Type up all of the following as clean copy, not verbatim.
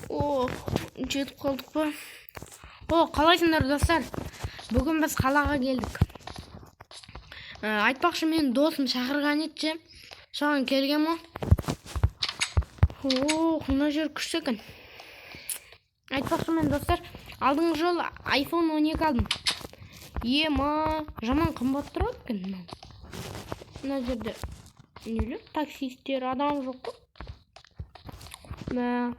О, жетіп қалдық па? О, қалайсыңдар достар? Бүгін біз қалаға келдік. Айтпақшы, мен досым шақырған еді. Соған келген мо? О, мына жер күшті екен. Айтпақшы, мен достар, алдыңғы жолы iPhone 12 алдым. Ема, жаман қымбат тұрады екен. Мына жерде нелі таксистер, адам жоқ қой. Мен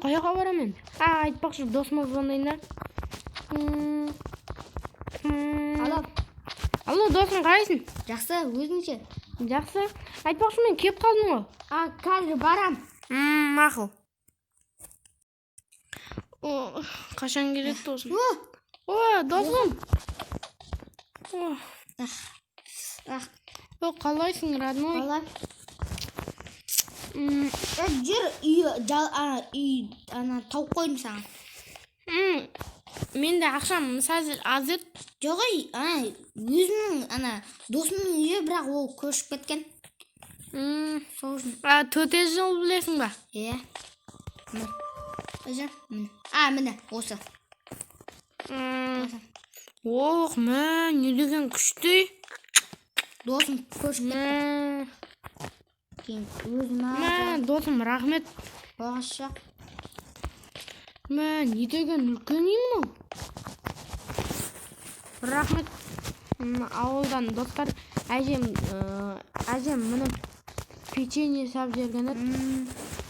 қаяққа барамын? Айтпақшы, досыма звондайын. Алло, досым, қалайсың? Жақсы, өзіңше? Жақсы. Айтпақшы, мен кеп қалдым ғой. Қазір барам. Мақұл. Қашан керек досым? Досым. Қалайсың, родной? Қалай? Жүр, үй тауып қойдым саған. Менде ақшам қазір аз еді. Жоқ, өзімнің досымның үйі, бірақ ол көшіп кеткен. Сол үшін. 4 жыл білесің ба? Иә. Міне, осы. Ох, не деген күшті. Досым көшіп кеткен. Өзім досым, рахмет. Оғаша. Не деген үлкен үй мынау? Рахмет. Ауылдан достар, әжем міне печенье сап жерген еді.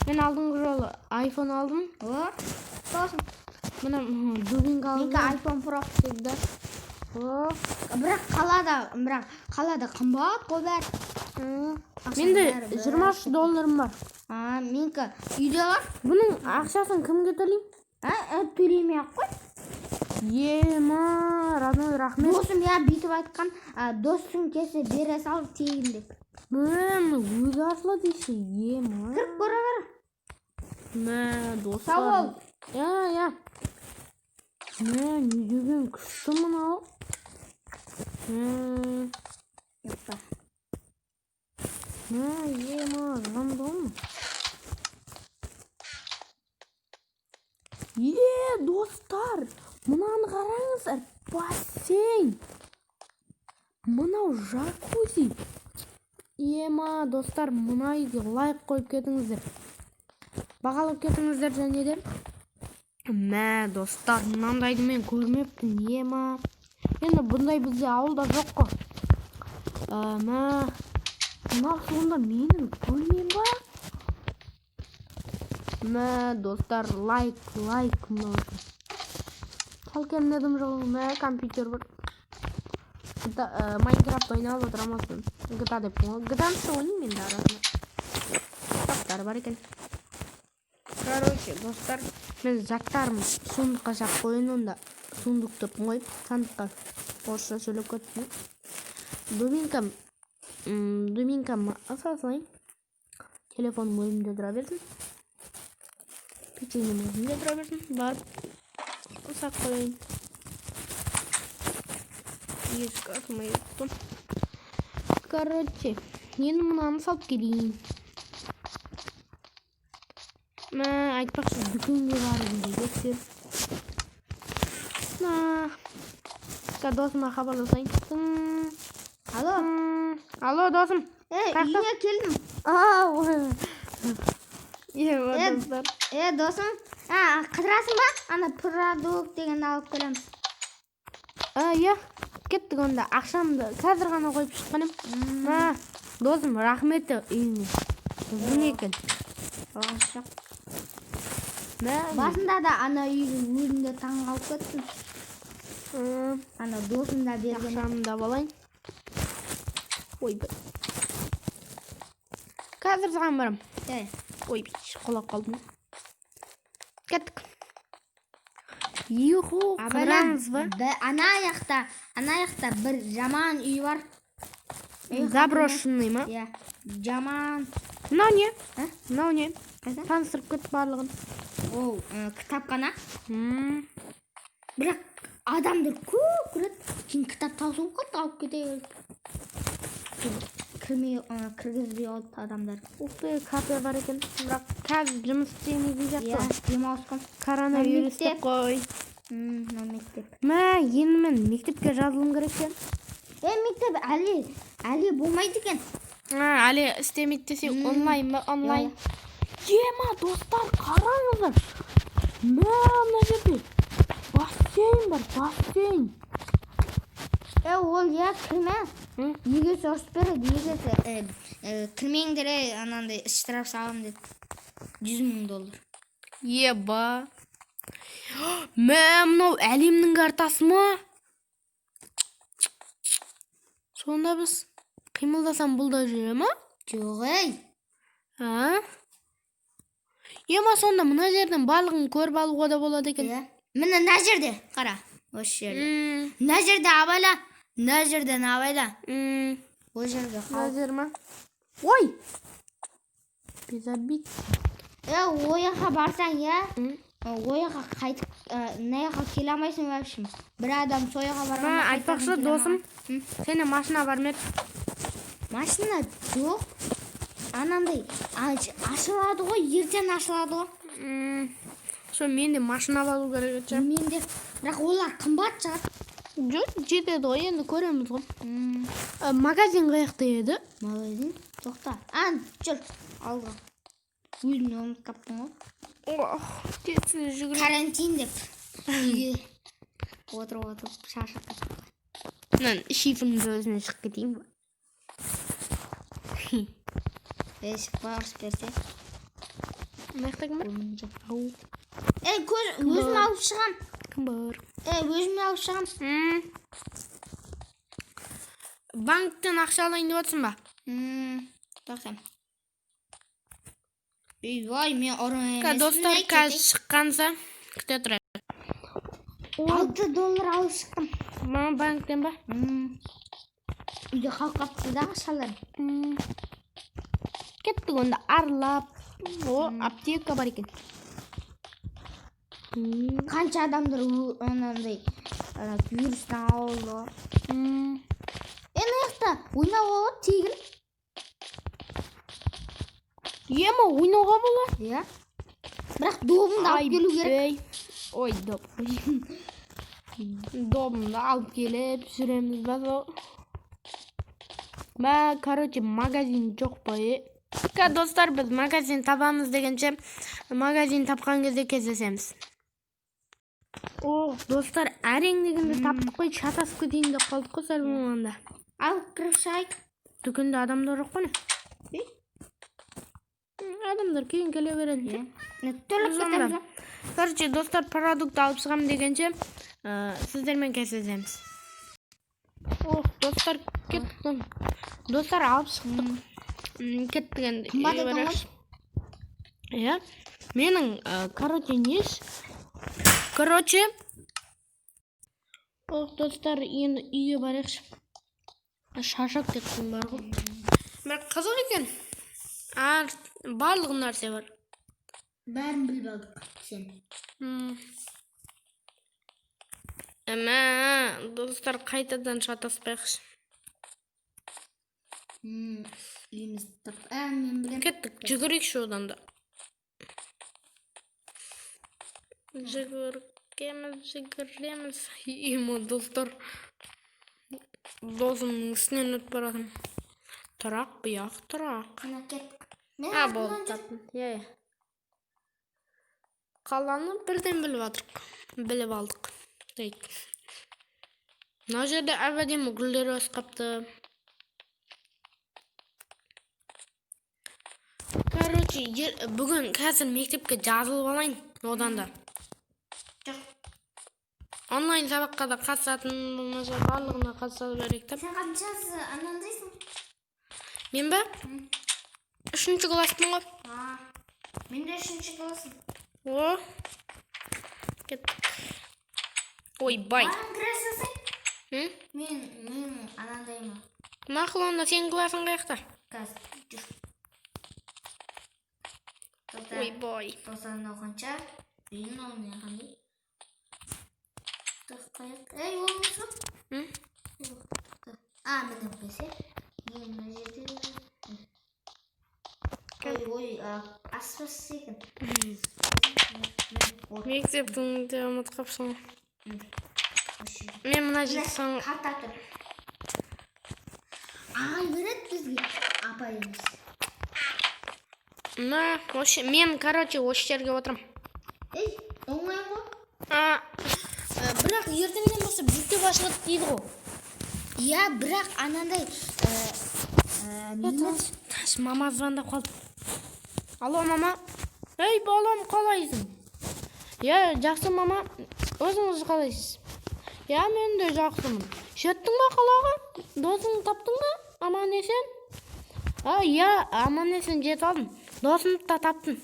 Мен алдыңғы жолы iPhone алдым. Досым. Міне дубинка алдым. Менікі iPhone Pro всегда. Бірақ қалада қымбат қой бәрі. Менде $23 бар. Менікі үйде бар. Бұның ақшасын кімге төлеймін? Төлемей-ақ қой. Ема, родной, рахмет. Досым, бүйтіп айтқан, досың келсе бере сал тегін деп. Өзі асыла дейсі, ема. Кіріп көре бер. Достар. Сау бол. Я. Не деген күшті мынау. Ема, жамдым. Достар, мынаны қараңыздар, бассейн. Мынау жакузи. Ема, достар, мына үйге лайк қойып кетіңіздер. Бағалап кетіңіздер және де. Достар, мынандайды мен көрмеппін. Ема. Енді бұндай бізде ауылда жоқ қой. Мынау сонда менің бөлмем ба? Достар, лайк мынау. Салкен недім жоғын, компьютер бар. Майнкрафт ойнап отырамасын. GTA деп қойған. GTA-ны ойнайын мен де арасында. Заттар бар екен. Короче, достар, мен заттарым сундыққа жақ қойын, онда сундықты қойып, сандыққа орысша сөйлеп көттім. Дубинкам асасылайын. Телефоным өзімде тұра берсін. Печеньем өзімде тұра берсін. Барып, ұсақ қойын. Ескі атыма еттім. Короче, енді мұнаны салып келейін. Айтпақшы, дүкенге барып егесер. Досыма хабарласайын. Алло, досым. Үйіне келдім. Достар. Досым, қыдырасың ба? Продукт деген алып келеміз. Кеттік онда. Ақшамды қазір ғана қойып шыққаным. Досым, рахметі үйіңе. Бұл екен. Басында да үйдің өзінде таң қалып кеттім. Досым да берген. Ақшамды да балайын. Қазір саған барам. Қолап қалдым. Кеттік. Қараңыз ба? Ана аяқта бір жаман үй бар. Заброшенный ма? Жаман. Мынау не? Таныстырып кет барлығын. Ол кітапхана. Бірақ адамдар көп көреді. Кейін кітап таусылып қалды, алып кетеді. кіргізбей алыпты адамдар. Ух ты, кафе бар екен. Бірақ қазір жұмыс істемейді Иә, сияқты. демалыс күн. Коронавирус деп қой. Мына мектеп. Мә, енді мен мектепке жазылым керек екен. Мектеп әлі болмайды екен. Әлі істемейді десе онлайн ба? Онлайн. Ема, достар, қараңыздар. Мына жерде бассейн бар, бассейн. Ол кірме. Егесі ұрысып береді, егесі кірмеңдер, анандай штраф салам деді. $100,000. Еба. Мынау әлемнің картасы ма? Сонда біз қимылдасам бұл да жүре ма? Жоқ, Ема, сонда мына жерден барлығын көріп алуға да болады екен. Міне мына жерде, қара. Осы жерде. Мына жерде абайла. Мына жерден абайла. Ол жерде мына жер ма? Ой! Безобид. Ояққа барсаң, ояққа қайтып, наяққа келе алмайсың вообще. Бір адам сояға барған. Айтпақшы, досым, сене машина бар ма? Машина жоқ. Анандай ашылады ғой, ертең ашылады ғой. Сол менде машина алу керек еді. Менде, бірақ олар қымбат шығар. Жоқ, жетеді ғой, енді көреміз ғой. Магазин қаяқта еді? Магазин? Тоқта. Жүр, алға. Өзін өмір қаптың ғой. Кетсін жүгіріп. Карантин деп. Үйге отырып шашып кеттік. Мен шифрымды өзіне шығып кетейін ба? Шықпа ұрыс берсе. Маяқтағы ма? Өзім алып шығам. Кім бар? Өзім алып шығам. Банктен ақша алайын деп отырсың ба? Тоқтам. Ой, мен ұрын емес. Достар, қазір шыққанса, күте тұрады. $6 алып шықтым. Банктен ба? Үйде қалқапты да ақшалар. Кеттік онда арылап. Аптека бар екен. Қанша адамдар онандай вирустан ауылды. Еқта ойнау болады тегін. Ема, ойнауға болады? Иә. Бірақ добымды алып келу керек. Ой, доп. Добымды алып келіп жүреміз ба сол. Короче, магазин жоқ па? Достар, біз магазин табамыз дегенше, магазин тапқан кезде кездесеміз. Достар, әрең дегенде таптық қой, шатасып кетейін деп қалдық қой сәл болғанда. Алып кіріп шығайық. Дүкенде адамдар жоқ қой не? Адамдар кейін келе береді. Төліп кетеміз. Короче, достар, продукт алып шығам дегенше, сіздермен кездесеміз. Достар, кеттім. Достар, алып шықтық. Кеттік енді. Менің, короче, достар, енді үйге барайықшы. Шашақ кеттім бар ғой. Бірақ қызық екен. Барлық нәрсе бар. Бәрін біліп алдық сен. Достар, қайтадан шатаспайықшы. Үйіміз тап. Мен білем. Кеттік, жүгірейікші одан да. Жүгіреміз. Ема, достар. Досымның үстінен өтіп барадым. Тұрақ, бұяқ, тұрақ. Болды таптым. Қаланы бірден біліп алдық. Мына жерде әбәдемі гүлдер өсіп қапты. Короче, бүгін қазір мектепке жазылып алайын одан да. Онлайн сабаққа да қатысатын болмаса барлығына қатыса берейік деп. Сен қаншасы анандайсың? Мен ба? 3-ші класстың ғой. Мен де 3-ші классым. Кеттік. Ой, бай. Маған кіресің? Мен анандаймын. Мақыл, онда сен классың қаяқта? Қазір. Ой, бай. Тосан оқынша, үйін олмай қандай. Қаяқ. Олмысы? Мініп кесе. Ой, аспаз екен. Мектептіңді ұмытып қапсың. Мен мына жетсің. Қарта тұр. Ағай береді бізге. Апай емес. Мен, короче, осы жерге отырам. Ей, оңай ғой. Бірақ ертеңнен бастап жүктеп ашылады дейді ғой. Иә, бірақ анандай Мама звондап қалды. Алло, мама. Ей, балам, қалайсың? Я, жақсы, мама. Өзіңіз қалайсыз? Я, мен де жақсымын. Жеттің ба қалаға? Досыңды таптың ба? Аман есен? Я, аман есен жет алдым. Досымды да таптым.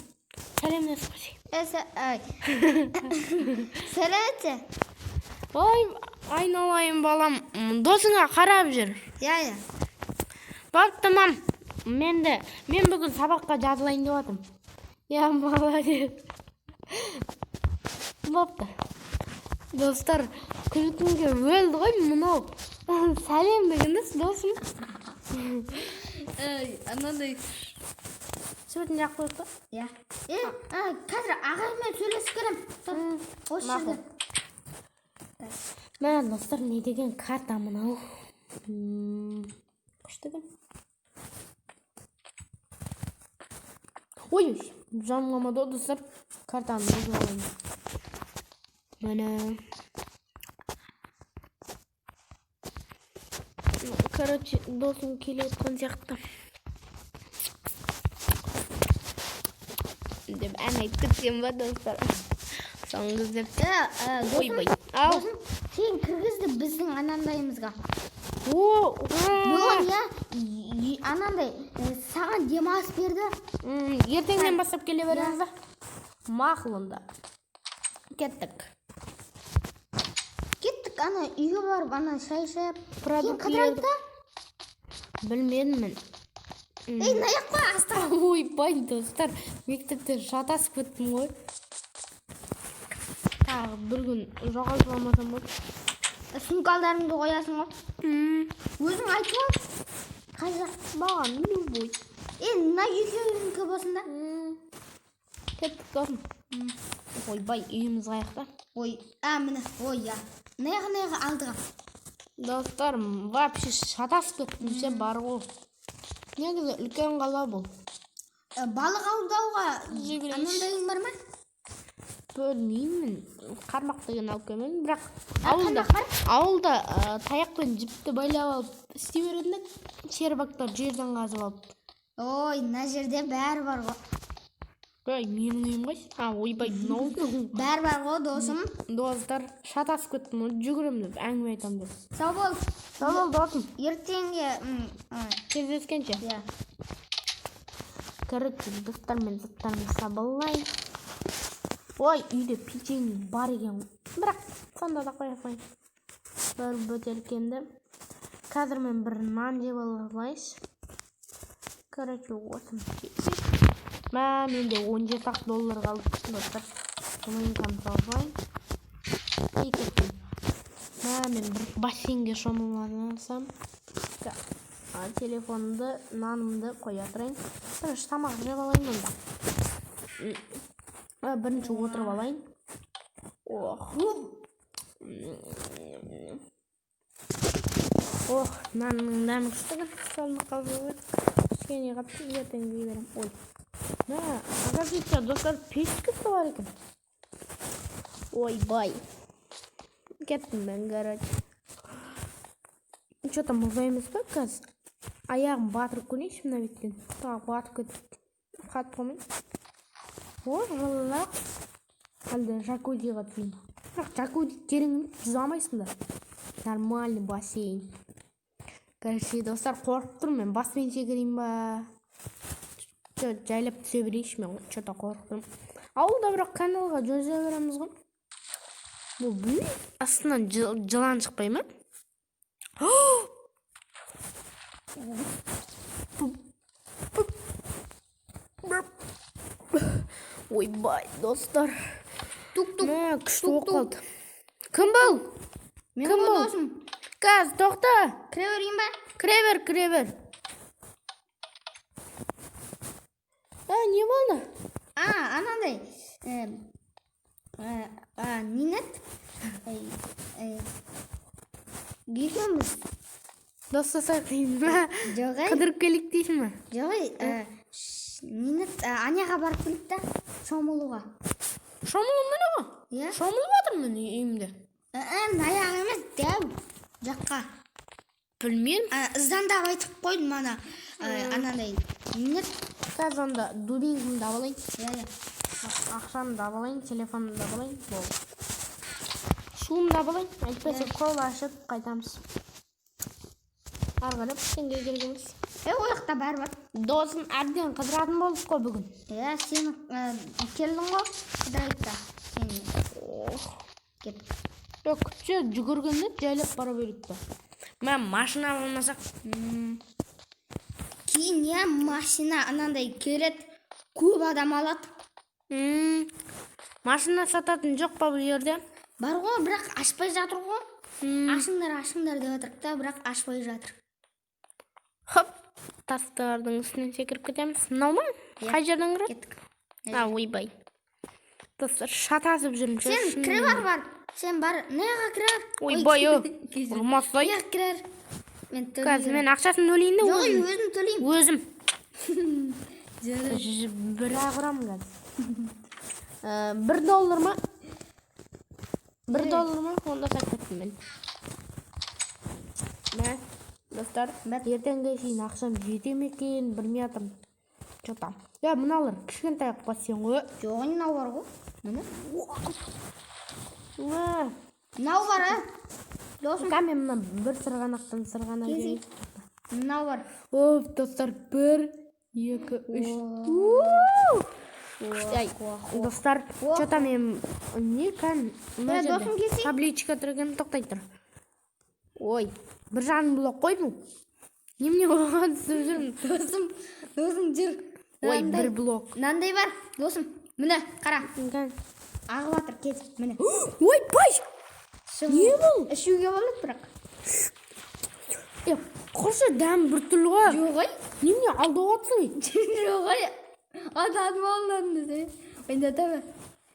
Сәлемдесіп Сәлеметсе. Ой, айналайын балам. Досыңа қарап жүр. Иә. Бапты, мам. Мен бүгін сабаққа жазылайын деп жатырмын. Я, молодец. Бапты. Достар, күлкімге өлді ғой мынау. Сәлем дегеніз досым. Анандай Сөйтін жақ қойып па? Иә. Қазір ағаймен сөйлесіп керем. Осы жерде. Мә, достар, не деген карта мынау? Күшті екен. Ой, жанғамады достар. Картаны бұзып алайын. Міне. Короче, досым келе отқан сияқты. Деп ән айтып кеткен ба, достар? Соңғы кездерде. Ойбай. Ау. Сен кіргізді біздің анандайымызға. Бүгін, анандай саған демалыс берді. Ертеңнен бастап келе береміз ба? Мақұлында. Кеттік. Ана үйге барып, ана шай шайып. Продуктілерді. Білмедім мен. Ей, наяқ қой, астыға. Ойбай, достар. Мектепте шатасып кеттім ғой. Тағы бір күн жоғалтып алмасам болды. Сумкалдарыңды қоясың ғой. Өзің айтып ал. Қайда? Баған, любой. Мына екеуіңкі болсын да. Кеттік досым. Ойбай, үйіміз қаяқта. Міне, я. Наяғы алдыға. Достар, вообще шатасып кеттімше бар ғой. Негізі үлкен қала бұл. Балық аудауға анандайың бар ма? Білмеймін. Қармақ деген алып келмедім, бірақ ауылда таяқпен жіпті байлап алып істей беретіндік. Шербактар жерден қазып алып. Ой, мына жерде бәрі бар ғой. Менің үйім ғой. Ойбай, мынау. Бәрі бар ғой, досым. Достар, шатасып кеттім, жүгірем деп, әңгіме айтам деп. Сау бол. Сау бол, досым. Ертеңге Кездескенше. Иә. Короче, достармен заттарымды сабылай. Ой, үйде печенье бар екен. Бірақ сонда да қоя қойын. Бір бөтелкемді. Қазір мен бір нан жеп алайыншы. Короче, осыны кесіп. Менде $17 қалды, достар. Ойынқаны салғайын. И кеттім. Мен бір бассейнге шомылмасам. Телефонды, нанымды қоя тұрайын. Бірінші тамақ жеп алайын онда. Бірінші отырып алайын. Нанның дәмі күштігін. Салмақ қалып кішкене қапты, ертең жей берем. Оказывается, достар, пешкісі бар екен. Ойбай. Кеттім мен, короче. Что там ұзаймыз ба қазір? Аяғым батырып көрейінші мына беттен. Тағы батып кетіп. Қатып қоймайын. Жылақ. Әлде жакузиға түсейін. Бірақ жакузи тереңін жүзе алмайсыңдар. Нормальный бассейн. Короче, достар, қорқып тұрмын мен. Баспен секірейін ба? Жайлап түсе берейінші мен. Что-то қорқып тұрмын. Ауылда бірақ каналға жүзе береміз ғой. Бұл бүл астынан жылан шықпай ма? Ойбай, достар. Тук-тук. Күшті оқалды. Кім бұл? Мен ғой досым. Қаз, тоқта. Кіре берейін ба? Кіре бер. не болды? Анандай нинет екеуміз Достасақ деймін ба? жоқ Қыдырып келік дейсің ба? жоқ нинет аняға барып келдік та шомылуға. Шомылу міне ғой. Иә. Шомылып отырмын үйімде. Аяқ емес дәу жаққа. Білмеймін. Іздандап айтып қойдым анандай нинет. Қазір онда дубинкамды алайын. Иә. Ақшамды алайын, телефонымды алайын. Болды. Суымды алайын. Әйтпесе қол ашып қайтамыз. Арғарып сенге келгенбіз. Ол жақта бәрі бар. Досын әбден қыдыратын болдық қой бүгін. Иә, сен келдің ғой, қыдырайық та. Сен кеттік. Жоқ, күтсе жүгіргенде жайлап бара берейік та. Мен машина алмасақ. Кейін иә, машина анандай келеді, көп адам алады. Машина сататын жоқ па бұл жерде? Бар ғой, бірақ ашпай жатыр ғой. Ашыңдар деп жатырық та, бірақ ашпай жатыр. Хоп, тастардың үстінен секіріп кетеміз. Мынау ма? Қай жерден кіреді? Кеттік. Ойбай. Достар, шатасып жүрмін. Сен кіре бар. Сен бар, неға кірер? Ойбай, ұрмасай. Неға кірер? Қазір мен ақшасын төлейін де өзім. Жоқ, өзім төлеймін. Өзім. Бір-ақ ұрам қазір. $1 ма? $1 ма? Онда сәттім мен. Мә, достар, ертеңге шейін ақшам жете ме екен, білмей жатырмын. Что-то. Я мыналар кішкентай қып сен ғой. Жоқ, мынау бар ғой. Міне. Мынау бар, Досым. Мен мына бір сырғанақтан сырғана берейін. Мынау бар. Достар, 1, 2, 3. Достар, что-то мен не кән табличка тұрген тоқтай тұр. Ой, бір жағын бұлақ қой бұл. Немене оған түсіп жүрмін. Досым жүр. Ой, бір блок. Мынандай бар, досым. Міне, қара. Ағып жатыр, кет. Міне. Ой, бай! Не бұл? Ішуге болады бірақ. Қошы дәм бір түрлі ғой. Жоқ ғой. Немене алды оғатсың? Жоқ ғой. Атадым алдын десе. Ойнада ма?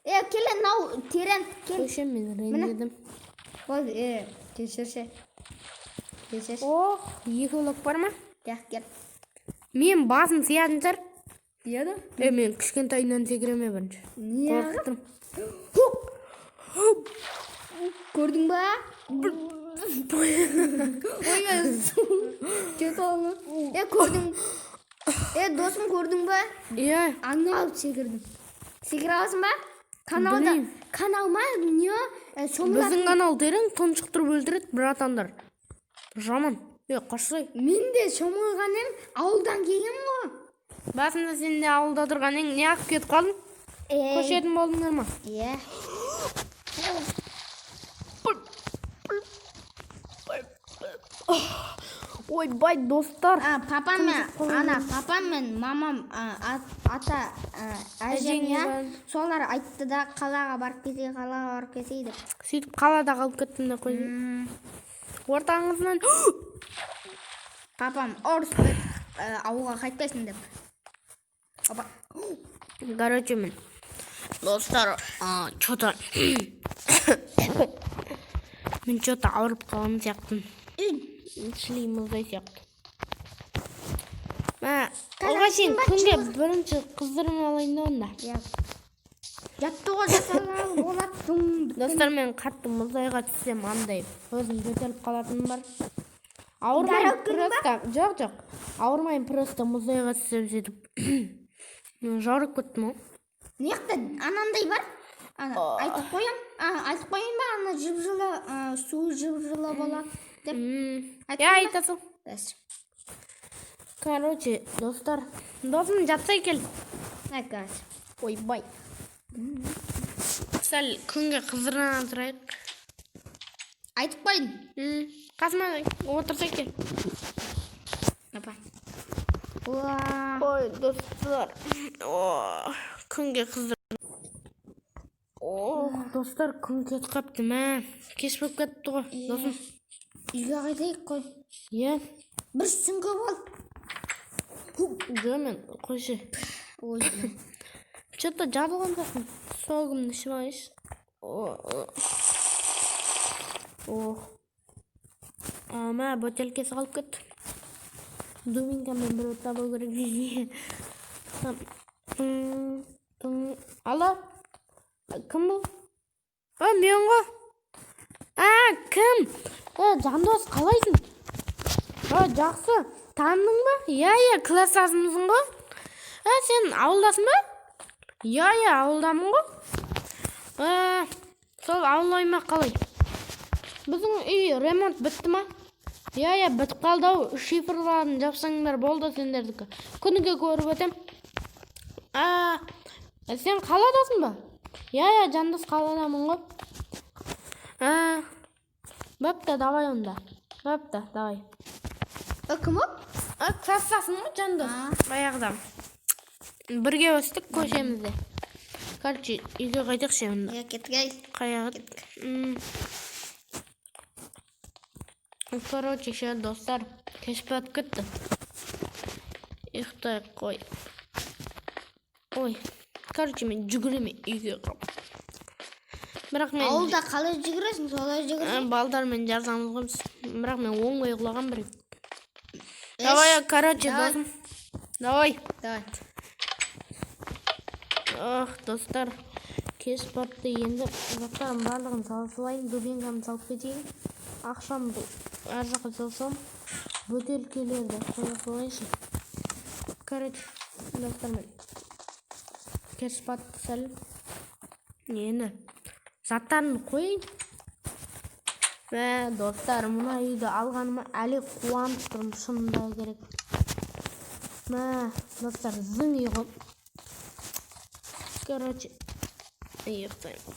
Келе, нау, терен. Қойшы, мен рендедім. Ой, кешірші. Ох, 2 блок бар ма? Кел. Мен басын сиядынсар. Еді? Мен кішкентайынан секіреме бірінші. Қорқыттым. Көрдің ба? Ойға кет олы. Көрдің. Досым көрдің ба? Аңы алып секірдім. Секіре аласың ба? Канал ма? Біздің канал терің тұншықтырып өлтіреді, братандар. Жаман. Қашсай. Мен де шомылған ем, ауылдан келгем ғой. Басында сен де ауылда тұрған ең, не ақып кетіп қалдың? Көшетін болдыңдар ма? Иә. Ой, бай, достар. Папам мен мамам, ата, әжең, солар айтты да қалаға барып кетейді. Сөйтіп қалада қалып кеттім де қойдым. Ортаңызынан папам ұрыспет ауылға қайтпайсың деп. Короче, мен достар, что-то мен что-то ауырып қалған сияқтымын. Шлеймыздай сияқты. Оға сен күнге бірінші қыздырын алайын да онда. Жаттыға жасалған болады. Достар, мен қатты мұздайға түссем андай өзім көтеріліп қалатыным бар. Ауырмайын просто. Жоқ. Ауырмайын просто мұздайға түссем сөйтіп. Жарып кеттім ғой. Неқті анандай бар? Айтып қойым ба? Ана жып-жылы, су жып-жылы болады. Айтасың. Короче, достар, досым жатсай кел. Ой, бай. Сәл күнге қыздырынан тұрайық. Айтып қойын. Қасыма отырсай кел. Ой, достар. Күнге қыздыр. Достар, күн кетіп қапты ма? Кеш болып кетті ғой, досым. Үйге қайтайық қой. Иә. Бір сүңгі бол. Жоқ, мен қойшы. Ой. Что-то жабылған жоқпын. Согымды ішіп алайыншы. Ама бөтелкесі қалып кетті. Дубинкамен бір табу керек. Алло, кім бұл? Мен ғой. Кім? Жандос, қалайсың? Жақсы, таныдың ба? Иә, кластасымызсың ғой. Сен ауылдасың ба? Иә, ауылдамын ғой. Сол ауыл оймақ қалай? Біздің үй ремонт бітті ма? Иә, бітіп қалды ау. Шифрларын жапсаңдар болды сендердікі. Күніге көріп өтем. Сен қаладасың ба? Иә, Жандос қаладамын ғой. Бапта, давай онда. Бапта, давай. Кім ол? Кластасың ғой, Жандос? Баяғыдан. Бірге өстік көшемізде. Короче, үйге қайтықшы онда. Кеткей. Қаяғыт. Короче, еще достар, кеш батып кетті. Ұйықтай қой. Ой, короче, мен жүгіреме үйге қап. Бірақ мен... Ауылда қалай жүгіресің, солай жүгіресің? Балдармен жазамыз ғой біз. Бірақ мен оңбай құлаған бір. Давай, короче, досым. Давай. Достар, кеш батты. Енді заттарым барлығын салсылайын. Дубинкамды салып кетейін. Ақшамды ар жаққа салсам, бөтелкелерді қоя салайыншы. Короче, достармен кеш батты сәл. Енді заттарын қойын. Достар, мұна үйді алғаныма әлі қуанып тұрмын, шынында керек. Достар, зың үйғым. Короче, ұйықтаймын.